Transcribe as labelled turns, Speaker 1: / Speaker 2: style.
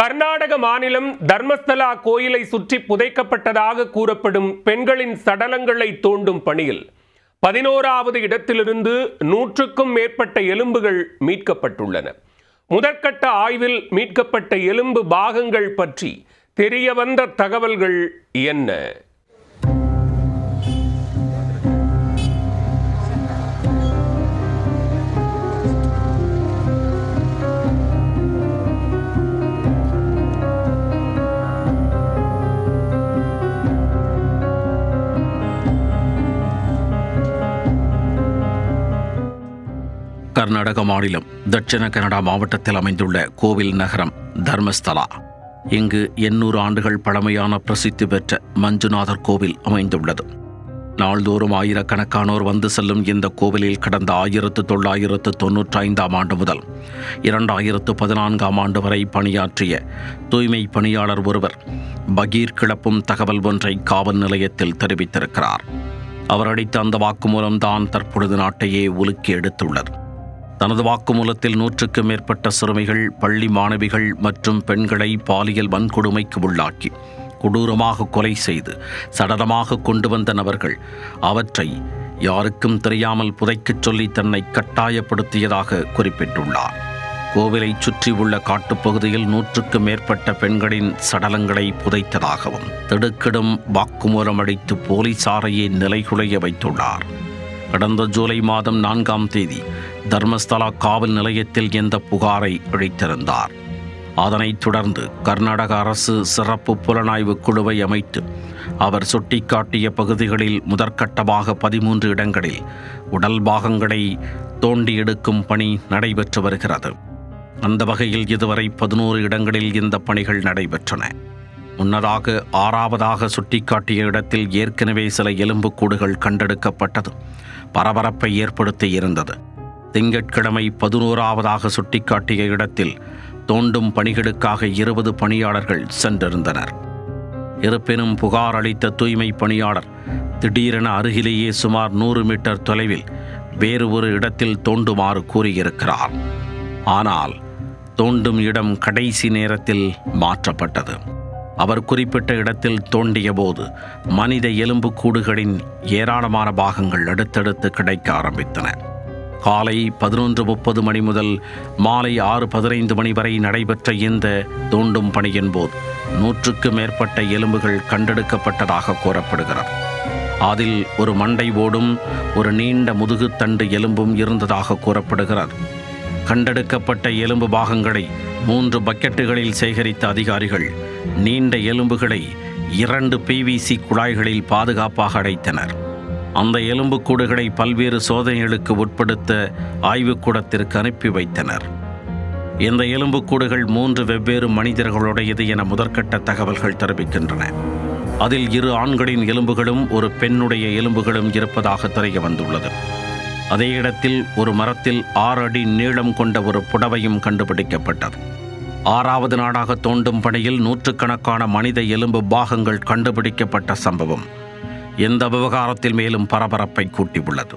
Speaker 1: கர்நாடக மாநிலம் தர்மஸ்தலா கோயிலை சுற்றி புதைக்கப்பட்டதாக கூறப்படும் பெண்களின் சடலங்களை தோண்டும் பணியில் 11வது இடத்திலிருந்து 100க்கும் மேற்பட்ட எலும்புகள் மீட்கப்பட்டுள்ளன. முதற்கட்ட ஆய்வில் மீட்கப்பட்ட எலும்பு பாகங்கள் பற்றி தெரியவந்த தகவல்கள் என்ன?
Speaker 2: கர்நாடக மாநிலம் தட்சிண கன்னடா மாவட்டத்தில் அமைந்துள்ள கோவில் நகரம் தர்மஸ்தலா. இங்கு 800 ஆண்டுகள் பழமையான பிரசித்தி பெற்ற மஞ்சுநாதர் கோவில் அமைந்துள்ளது. நாள்தோறும் ஆயிரக்கணக்கானோர் வந்து செல்லும் இந்த கோவிலில் கடந்த 1995ஆம் ஆண்டு முதல் 2014ஆம் ஆண்டு வரை பணியாற்றிய தூய்மை பணியாளர் ஒருவர் பகீர் கிளப்பும் தகவல் ஒன்றை காவல் நிலையத்தில் தெரிவித்திருக்கிறார். அவர் அளித்த அந்த வாக்குமூலம் தான் தற்பொழுது நாட்டையே உலுக்கி எடுத்துள்ளது. தனது வாக்குமூலத்தில் 100க்கும் மேற்பட்ட சிறுமிகள், பள்ளி மாணவிகள் மற்றும் பெண்களை பாலியல் வன்கொடுமைக்கு உள்ளாக்கி கொடூரமாக கொலை செய்து சடலமாக கொண்டு வந்த நபர்கள் அவற்றை யாருக்கும் தெரியாமல் புதைக்கச் சொல்லி தன்னை கட்டாயப்படுத்தியதாக குறிப்பிட்டுள்ளார். கோவிலை சுற்றி உள்ள காட்டுப்பகுதியில் 100க்கும் மேற்பட்ட பெண்களின் சடலங்களை புதைத்ததாகவும் திடுக்கிடும் வாக்குமூலம் அளித்து போலீசாரையே நிலைகுலைய வைத்துள்ளார். கடந்த ஜூலை மாதம் 4ஆம் தேதி தர்மஸ்தலா காவல் நிலையத்தில் இந்த புகாரை அளித்திருந்தார். அதனைத் தொடர்ந்து கர்நாடக அரசு சிறப்பு புலனாய்வு குழுவை அமைத்து அவர் சுட்டிக்காட்டிய பகுதிகளில் முதற்கட்டமாக 13 இடங்களில் உடல் பாகங்களை தோண்டி எடுக்கும் பணி நடைபெற்று வருகிறது. அந்த வகையில் இதுவரை 11 இடங்களில் இந்த பணிகள் நடைபெற்றன. முன்னதாக 6வதாக சுட்டிக்காட்டிய இடத்தில் ஏற்கனவே சில எலும்புக்கூடுகள் கண்டெடுக்கப்பட்டது பரபரப்பை ஏற்படுத்தி இருந்தது. திங்கட்கிழமை 11வதாக சுட்டிக்காட்டிய இடத்தில் தோண்டும் பணிகளுக்காக 20 பணியாளர்கள் சென்றிருந்தனர். இருப்பினும் புகார் அளித்த தூய்மை பணியாளர் திடீரென அருகிலேயே சுமார் 100 மீட்டர் தொலைவில் வேறு ஒரு இடத்தில் தோண்டுமாறு கூறியிருக்கிறார். ஆனால் தோண்டும் இடம் கடைசி நேரத்தில் மாற்றப்பட்டது. அவர் குறிப்பிட்ட இடத்தில் தோண்டிய போது மனித எலும்புக்கூடுகளின் ஏராளமான பாகங்கள் அடுத்தடுத்து கிடைக்க ஆரம்பித்தன. காலை 11:30 மணி முதல் மாலை 6:15 மணி வரை நடைபெற்ற இந்த தோண்டும் பணியின் போது 100க்கும் மேற்பட்ட எலும்புகள் கண்டெடுக்கப்பட்டதாக கூறப்படுகிறது. அதில் ஒரு மண்டை ஓடும் ஒரு நீண்ட முதுகுத்தண்டு எலும்பும் இருந்ததாக கூறப்படுகிறது. கண்டெடுக்கப்பட்ட எலும்பு பாகங்களை 3 பக்கெட்டுகளில் சேகரித்த அதிகாரிகள் நீண்ட எலும்புகளை 2 PVC குழாய்களில் பாதுகாப்பாக அடைத்தனர். அந்த எலும்புக்கூடுகளை பல்வேறு சோதனைகளுக்கு உட்படுத்த ஆய்வுக்கூடத்திற்கு அனுப்பி வைத்தனர். இந்த எலும்புக்கூடுகள் 3 வெவ்வேறு மனிதர்களுடையது என முதற்கட்ட தகவல்கள் தெரிவிக்கின்றன. அதில் 2 ஆண்களின் எலும்புகளும் ஒரு பெண்ணுடைய எலும்புகளும் இருப்பதாக தெரிய வந்துள்ளது. அதே இடத்தில் ஒரு மரத்தில் 6 அடி நீளம் கொண்ட ஒரு புடவையும் கண்டுபிடிக்கப்பட்டது. 6வது நாளாக தோண்டும் பணியில் 100கணக்கான மனித எலும்பு பாகங்கள் கண்டுபிடிக்கப்பட்ட சம்பவம் இந்த விவகாரத்தில் மேலும் பரபரப்பை கூட்டியுள்ளது.